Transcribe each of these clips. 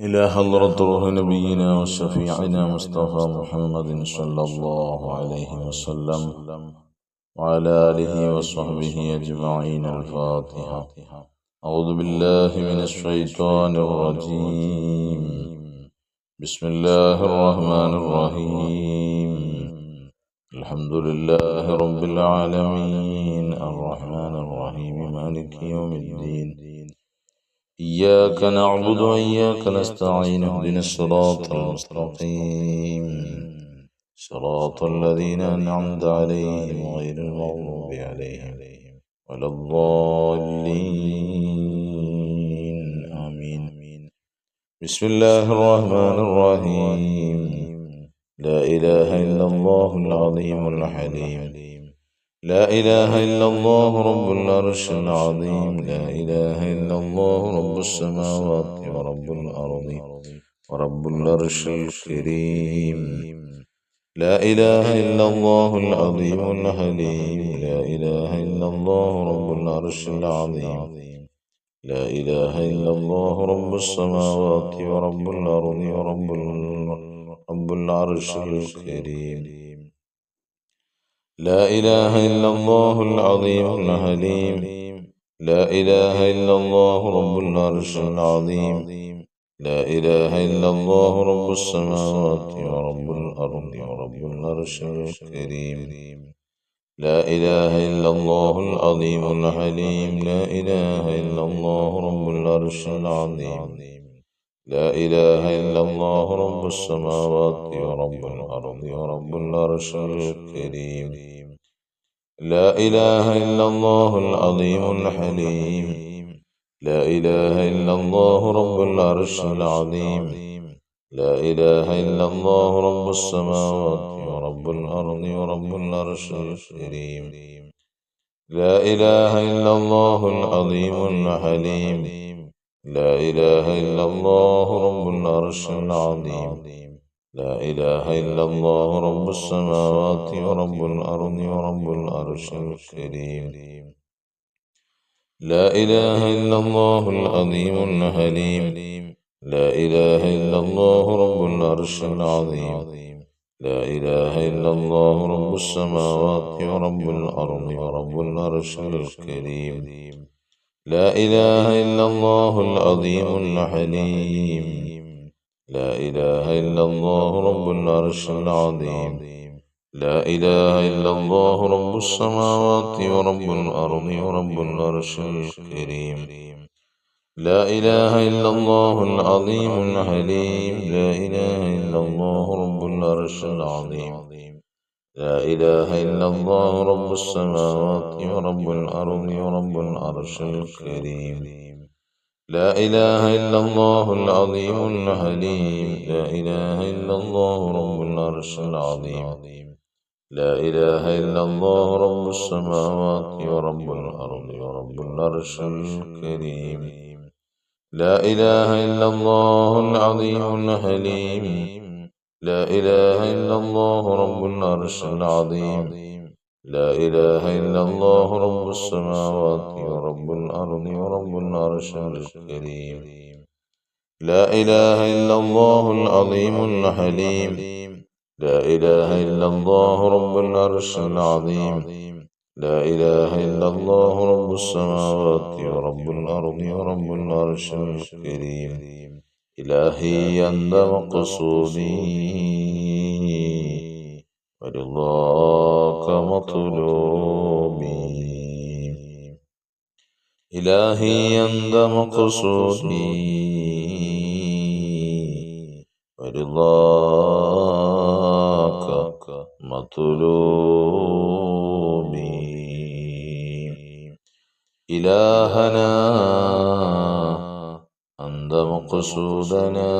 إلى حضرة روح نبينا وشفيعنا مصطفى محمد صلى الله عليه وسلم وعلى آله وصحبه أجمعين. الفاتحة. أعوذ بالله من الشيطان الرجيم. بسم الله الرحمن الرحيم. الحمد لله رب العالمين الرحمن الرحيم مالك يوم الدين. إياك نعبد وإياك نستعين اهدنا الصراط المستقيم صراط الذين أنعمت عليهم غير المغضوب عليهم ولا الضالين آمين. بسم الله الرحمن الرحيم. لا إله إلا الله العظيم الحليم. لا إله إلا الله رب العرش العظيم. لا إله إلا الله رب السماوات ورب الأرض ورب العرش الكريم. لا إله إلا الله العظيم الحليم. لا إله إلا الله رب العرش العظيم. لا إله إلا الله رب السماوات ورب الأرض ورب العرش الكريم. لا إله إلا الله العظيم الحليم. لا إله إلا الله رب العرش العظيم. لا إله إلا الله رب السماوات ورب الأرض ورب العرش الكريم. لا إله إلا الله العظيم الحليم. لا إله إلا الله رب العرش العظيم. لا إله إلا الله رب السماوات ورب الأرض ورب العرش الكريم. لا إله إلا الله العظيم الحليم. لا إله إلا الله رب العرش العظيم. لا إله إلا الله رب السماوات ورب الأرض ورب العرش الكريم. لا إله إلا الله العظيم الحليم. لا إله إلا الله رب العرش العظيم. لا إله إلا الله رب السماوات ورب الأرض ورب العرش الكريم. لا إله إلا الله العظيم الحليم. لا إله إلا الله رب العرش العظيم. لا إله إلا الله رب السماوات ورب الأرض ورب العرش الكريم. لا إله إلا الله العظيم الحليم. لا إله إلا الله رب العرش العظيم. لا إله إلا الله رب السماوات ورب الأرض ورب العرش الكريم. لا إله إلا الله العظيم الحليم. لا إله إلا الله رب العرش العظيم. لا إله إلا الله رب السماوات ورب الأرض ورب العرش الكريم. لا إله إلا الله العظيم الحليم. لا إله إلا الله رب العرش العظيم. لا إله إلا الله رب السماوات ورب الأرض ورب العرش الكريم. لا إله إلا الله العظيم الحليم. لا إله إلا الله رب العرش العظيم. لا إله إلا الله رب السماوات ورب الأرض ورب العرش الكريم. لا إله إلا الله العظيم الحليم. لا إله إلا الله رب العرش العظيم. لا إله إلا الله رب السماوات ورب الأرض ورب العرش الكريم. إلهي أنت مقصودي ورضاك مطلوبي. إلهي أنت مقصودي ورضاك مطلوبي. إلهنا أنت مقصودنا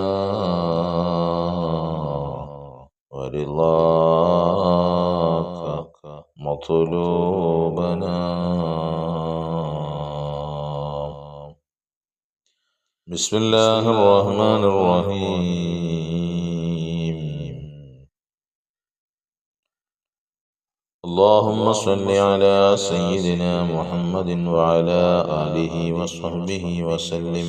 ورضاك مطلوبنا. بسم الله الرحمن الرحيم. اللهم صل على سيدنا محمد وعلى آله وصحبه وسلم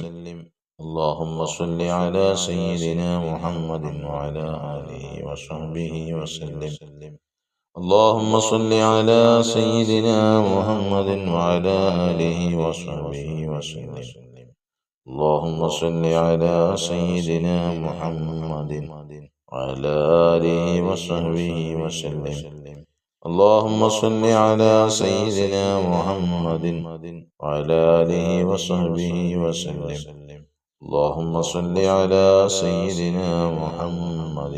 اللهم صل على سيدنا محمد وعلى آله وصحبه وسلم. اللهم صل على سيدنا محمد وعلى آله وصحبه وسلم. اللهم صل على سيدنا محمد وعلى آله وصحبه وسلم. اللهم صل على سيدنا محمد وعلى آله وصحبه وسلم. اللهم صل على سيدنا محمد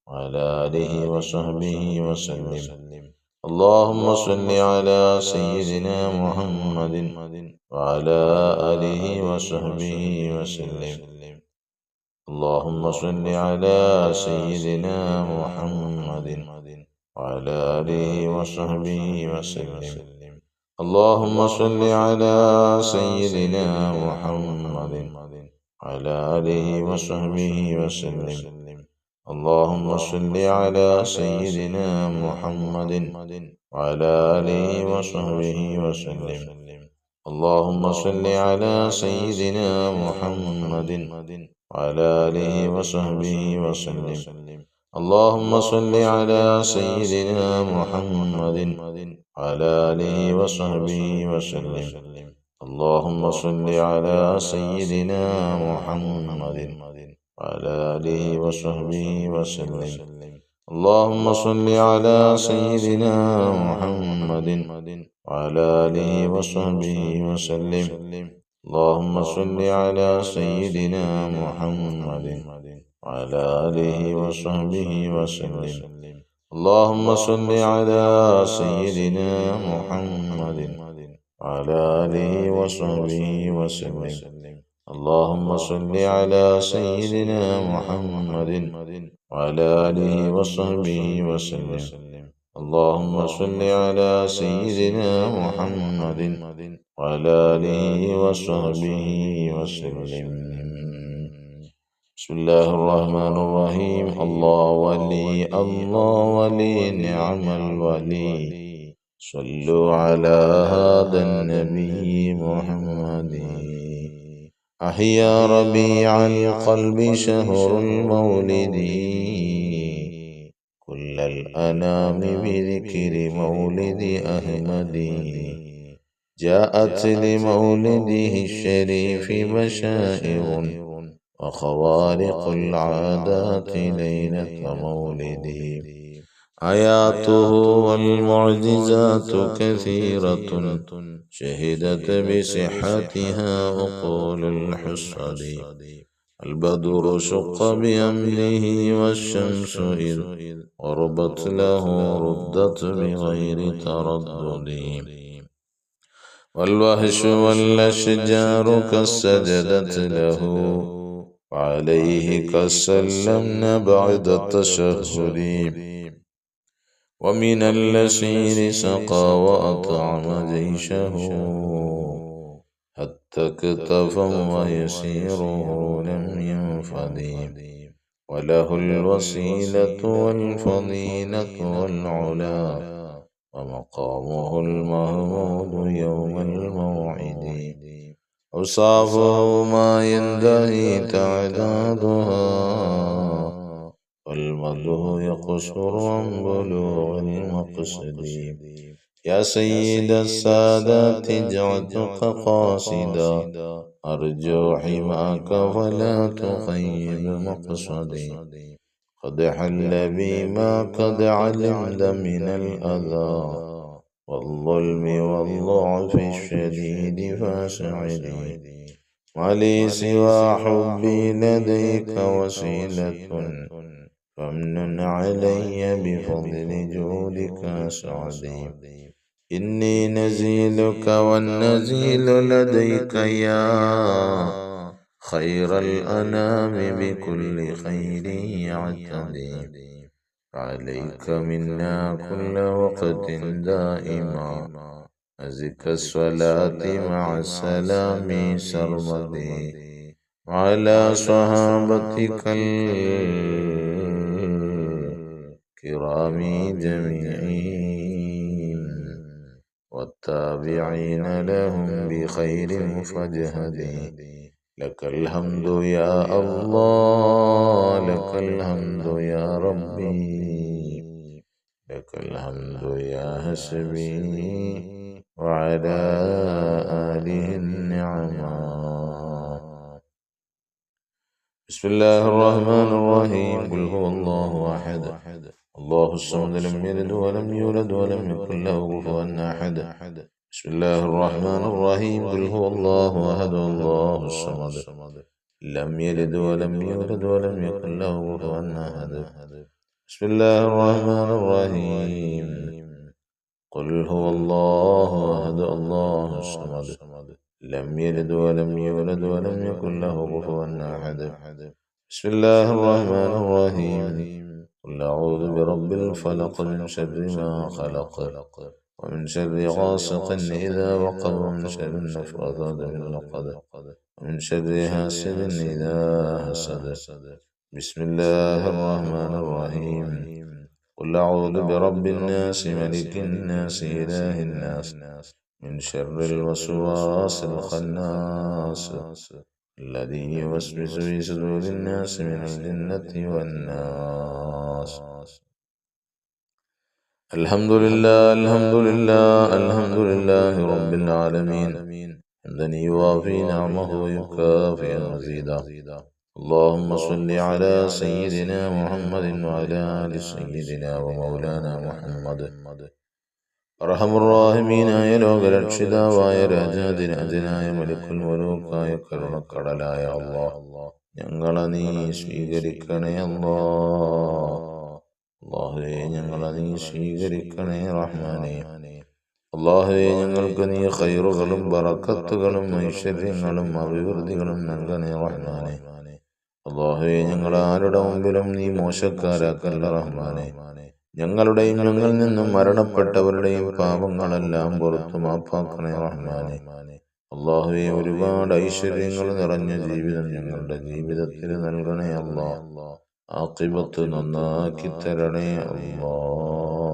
وعلى آله وصحبه وسلم. اللهم صل على سيدنا محمد وعلى آله وصحبه وسلم. اللهم صل على سيدنا محمد وعلى آله وصحبه وسلم. اللهم صل على سيدنا محمد وعلى آله وصحبه وسلم. اللهم صل على سيدنا محمد وعلى آله وصحبه وسلم. اللهم صل على سيدنا محمد وعلى آله وصحبه وسلم. اللهم صل على سيدنا محمد وعلى آله وصحبه وسلم. اللهم صل على سيدنا محمد وعلى آله وصحبه وسلم. اللهم صل على سيدنا محمد وعلى آله وصحبه وسلم. اللهم صل على سيدنا محمد وعلى آله وصحبه وسلم. اللهم صل على سيدنا محمد وعلى آله وصحبه وسلم. اللهم صل على سيدنا محمد وعلى آله وصحبه وسلم. اللهم صل على سيدنا محمد وعلى آله وصحبه وسلم. بسم الله الرحمن الرحيم. الله ولي نعم الولي. صلوا على هذا النبي محمد. أحيا ربيع القلب شهر المولد. كل الأنام بذكر مولد أحمد. جاءت لمولده الشريف بشائر وخوارق العادات ليلة مولده. آياته والمعجزات كثيرة شهدت بصحتها عقول الحصد. البدر شق بأمره والشمس إذ غربت له ردت بغير تردد. والوحش والأشجار كالسجدت له وعليه كالسلمن بعد التشهد. ومن الأسير سقى وأطعم جيشه حتى اكتفى ويسيره لم ينفد. وله الوسيلة والفضيلة والعلا ومقامه المحمود يوم الموعد. أوصافه ما ينتهي تعدادها والمدح يقصر عن بلوغ المقصد. يا سيد السادات جعلتك قاصدا أرجو حماك فلا تخيب مقصدي. قد حل بي ما قد علمت من الأذى والظلم والضعف الشديد فاسعدي. ما لي سوى حبي لديك وسيلة فامنن علي بفضل جودك سعدي. إني نزيلك والنزيل لديك يا خير الأنام بكل خير يعتدي. عليك منا كل وقت دائما أزكى الصلاة مع السلام سرمدي. وعلى صحابتك الكرام جميعين والتابعين لهم بخير فاجهدي. لك الحمد يا الله، لك الحمد يا ربي، لك الحمد يا حسبي، وعلى آله النعماء. بسم الله الرحمن الرحيم. قل هو الله أحد، الله الصمد، لم يلد ولم يولد ولم يكن له كفوا أحد. بسم الله الرحمن الرحيم. قل هو الله أحد، الله الصمد، لم يلد ولم يولد ولم يكن له كفوا أحد. بسم الله الرحمن الرحيم. قل هو الله أحد، الله الصمد، لم يلد ولم يولد ولم يكن له كفوا أحد. بسم الله الرحمن الرحيم. قل أعوذ برب الفلق، من شر ما خلق، ومن شر غاسق إذا وقب، ومن شر النفاثات في العقد، ومن شر حاسد إذا حسد. بسم الله الرحمن الرحيم. قل أعوذ برب الناس، ملك الناس، إله الناس، من شر الوسواس الخناس، الذي يوسوس في صدور الناس من الجنة والناس. الحمد لله، الحمد لله، الحمد لله رب العالمين، حمدا يوافي نعمه ويكافئ مزيدا. اللهم صل على سيدنا محمد وعلى آل سيدنا ومولانا محمد. അർഹമുർറാഹിമീനായ ലോകരക്ഷിതാവായ രാജാധിരാജനായ മലിക്കുൽ മുലൂക്കായ കരുണക്കടലായ അല്ലാഹ്, ഞങ്ങളെ നീ സ്വീകരിക്കണേ അല്ലാഹ്. അല്ലാഹുവേ, ഞങ്ങളെ നീ സ്വീകരിക്കണേ റഹ്മാനേ. അല്ലാഹുവേ, ഞങ്ങൾക്ക് നീ ഖൈറുകളും ബറക്കത്തുകളും ഐശ്വര്യങ്ങളും അഭിവൃദ്ധികളും നൽകണേ റഹ്മാനേ. അല്ലാഹുവേ, ഞങ്ങൾ ആരുടെ മുമ്പിലും നീ മോശക്കാരാക്കല്ല റഹ്മാനേ. ഞങ്ങളുടെയും ഞങ്ങളിൽ നിന്നും മരണപ്പെട്ടവരുടെയും പാപങ്ങളെല്ലാം പുറത്തു മാപ്പാക്കണേ റഹ്മാനേ. അല്ലാഹുവേ, ഒരുപാട് ഐശ്വര്യങ്ങൾ നിറഞ്ഞ ജീവിതം ഞങ്ങളുടെ ജീവിതത്തിൽ നൽകണേ അല്ലാഹ്. ആഖിബത്ത് നന്നാക്കി തരണേ അല്ലാഹ്.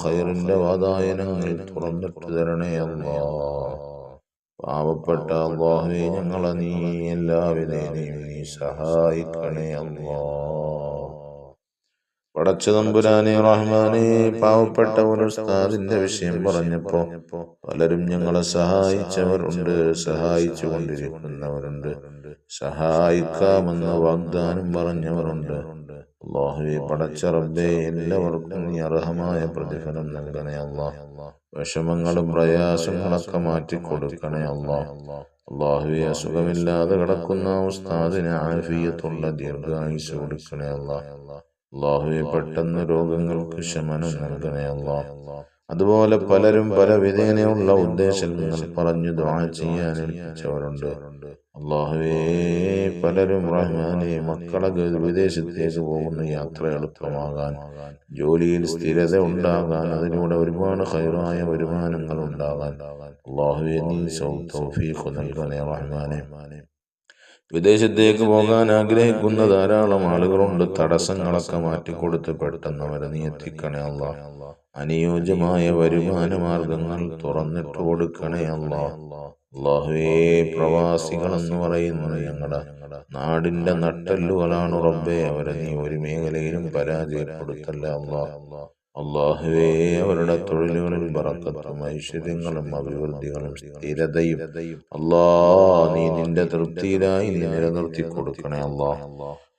ഖൈറിന്റെ വാതായനങ്ങൾ തുറന്നിട്ട് തരണേ അല്ലാഹ്. പാവപ്പെട്ട അല്ലാഹുവേ, ഞങ്ങളെ നീ എല്ലാവിധേനയും നീ സഹായിക്കണേ അല്ലാഹ്. പടച്ച തമ്പുരാനെ റഹ്മാനെ, പാവപ്പെട്ട ഒരു ഉസ്താദിന്റെ വിഷയം പറഞ്ഞപ്പോ പലരും ഞങ്ങളെ സഹായിച്ചവരുണ്ട്, സഹായിച്ചു കൊണ്ടിരിക്കുന്നവരുണ്ട്, സഹായിക്കാമെന്ന് വാഗ്ദാനം പറഞ്ഞവരുണ്ട്. അല്ലാഹുവേ, പടച്ച റബ്ബേ, എല്ലാവർക്കും നീ അർഹമായ പ്രതിഫലം നൽകണേ അല്ലാഹ്. വിഷമങ്ങളും പ്രയാസങ്ങളൊക്കെ മാറ്റിക്കൊടുക്കണേ അല്ലാഹ്. അല്ലാഹുവേ, അസുഖമില്ലാതെ കിടക്കുന്ന ഉസ്താദിന് ആഫിയത്തുള്ള ദീർഘായുസ്സ് കൊടുക്കണേ അല്ലാഹ്. അല്ലാഹുവേ, പെട്ടെന്ന് രോഗങ്ങൾക്ക് ശമനം നൽകണേ അല്ലാഹ്. അതുപോലെ പലരും പല വിധേനയുള്ള ഉദ്ദേശങ്ങൾ പറഞ്ഞു ദുആ ചെയ്യാൻ ഏൽപ്പിച്ചവരുണ്ട്. അല്ലാഹുവേ, പലരും റഹ്മാനെ മക്കളെ വിദേശത്തേക്ക് പോകുന്ന യാത്ര എളുപ്പമാകാൻ, ജോലിയിൽ സ്ഥിരത ഉണ്ടാകാൻ, അതിലൂടെ ഒരുപാട് ഖൈറായ വരുമാനങ്ങൾ ഉണ്ടാകാൻ അല്ലാഹുവേ നീ തൗഫീഖ് നൽകണേ റഹ്മാനെ. വിദേശത്തേക്ക് പോകാൻ ആഗ്രഹിക്കുന്ന ധാരാളം ആളുകളുണ്ട്. തടസ്സങ്ങളൊക്കെ മാറ്റിക്കൊടുത്ത് പെട്ടെന്ന് അവരെ നീ എത്തിക്കണേ അല്ലാഹ്. അനുയോജ്യമായ വരുമാന മാർഗങ്ങൾ തുറന്നിട്ട് കൊടുക്കണേ അല്ലാഹ്. അല്ലാഹുവേ, പ്രവാസികൾ എന്ന് പറയുന്നത് ഞങ്ങളുടെ നാടിന്റെ നട്ടെല്ലുകളാണ് റബ്ബേ. അവരെ നീ ഒരു മേഖലയിലും പരാജയപ്പെടുത്തല്ല അല്ലാഹ്. അല്ലാഹുവേ, അവരുടെ തൊഴിലുകളിൽ ബറക്കത്തും ഐശ്വര്യങ്ങളും അഭിവൃദ്ധികളും സ്ഥിരതയും അല്ലാഹ് നീ നിന്റെ തൃപ്തിയിലായി നീ നിലനിർത്തി കൊടുക്കണേ അല്ലാഹ്.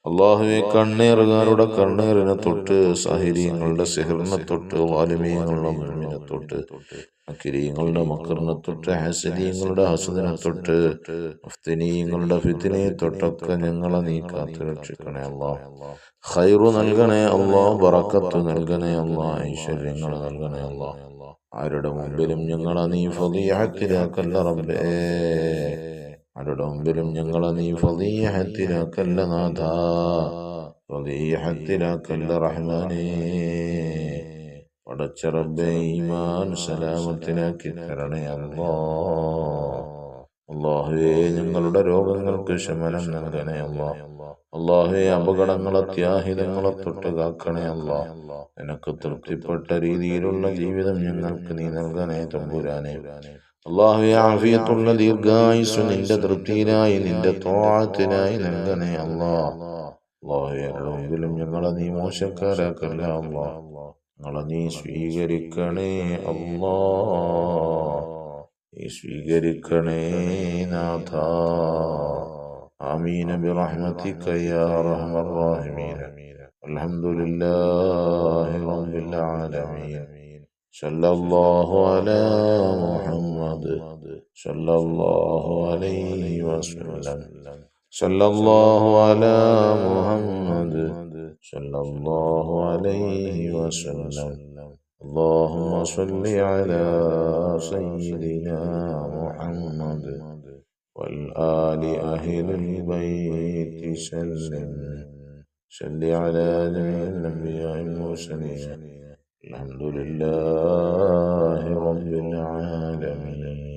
അല്ലാഹുവേ, കണ്ണേറുകാരുടെ കണ്ണേറിനെ തൊട്ട്, സഹിരീങ്ങളുടെ സിഹറിനെ തൊട്ട്, വാലിമീങ്ങളുടെ മുഅ്മിനെ തൊട്ട്, മക്രീങ്ങളുടെ മക്കറിനെ തൊട്ട്, ഹസദീങ്ങളുടെ ഹസദിനെ തൊട്ട്, മുഫ്തിനീങ്ങളുടെ ഫിത്നയെ തൊട്ടൊക്കെ ഞങ്ങളെ നീ കാത്തു രക്ഷിക്കണേ അല്ലാഹ്. ഖൈറു നൽകണേ അല്ലാഹ്, ബറക്കത്ത് നൽകണേ അല്ലാഹ്, ഐശ്വര്യങ്ങൾ നൽകണേ അല്ലാഹ്. ആരുടെ മുമ്പിലും ഞങ്ങളെ നീ ഫളീഹത്തിലാക്കല്ല റബ്ബേ. ആരുടെ മുമ്പിലും ഞങ്ങളെ നീ ഫളീഹത്തിലാക്കല്ല നാഥാ, ഫളീഹത്തിലാക്കല്ല റഹ്മാനേ. പടച്ച റബ്ബേ, ഈമാൻ സലാമത്തിലാക്കി തരണേ അല്ലാഹ്. അല്ലാഹുവേ, ഞങ്ങളുടെ രോഗങ്ങൾക്ക് ശമനം നൽകണേ അല്ലാഹ്. അല്ലാഹുവേ, അപകടങ്ങളെ ത്യാഹിതങ്ങളെ തൊട്ട് കാക്കണേ അല്ലാഹ്. നിനക്ക് തൃപ്തിപ്പെട്ട രീതിയിലുള്ള ജീവിതം ഞങ്ങൾക്ക് നീ നൽകണേ തമ്പുരാനെ. അല്ലാഹുവേ ആഫിയത്തുള്ള ദീർഘായുസ്സ് നിന്റെ തൃപ്തിയിനായി നിന്റെ ത്വാഅത്തിനായി നൽകണേ അല്ലാഹ്. അല്ലാഹുവേ മുമ്പിലും ഞങ്ങളെ നീ മോശക്കാരാക്കല്ല അല്ലാഹ്. ഞങ്ങളെ നീ സ്വീകരിക്കണേ അല്ലാഹ്. നീ സ്വീകരിക്കണേ നാഥ. ആമീൻ ബിറഹ്മതിക യാ അർഹമർ റഹീമീൻ. അൽഹംദുലില്ലാഹി റബ്ബിൽ ആലമീൻ. സല്ലല്ലാഹു അലാ മുഹമ്മദ് സല്ലല്ലാഹു അലൈഹി വസല്ലം. സല്ലല്ലാഹു അലാ മുഹമ്മദ് സല്ലല്ലാഹു അലൈഹി വസല്ലം. اللهم صل على سيدنا محمد والآل أهل البيت سلم. صل على جميع الأنبياء المرسلين. الحمد لله رب العالمين.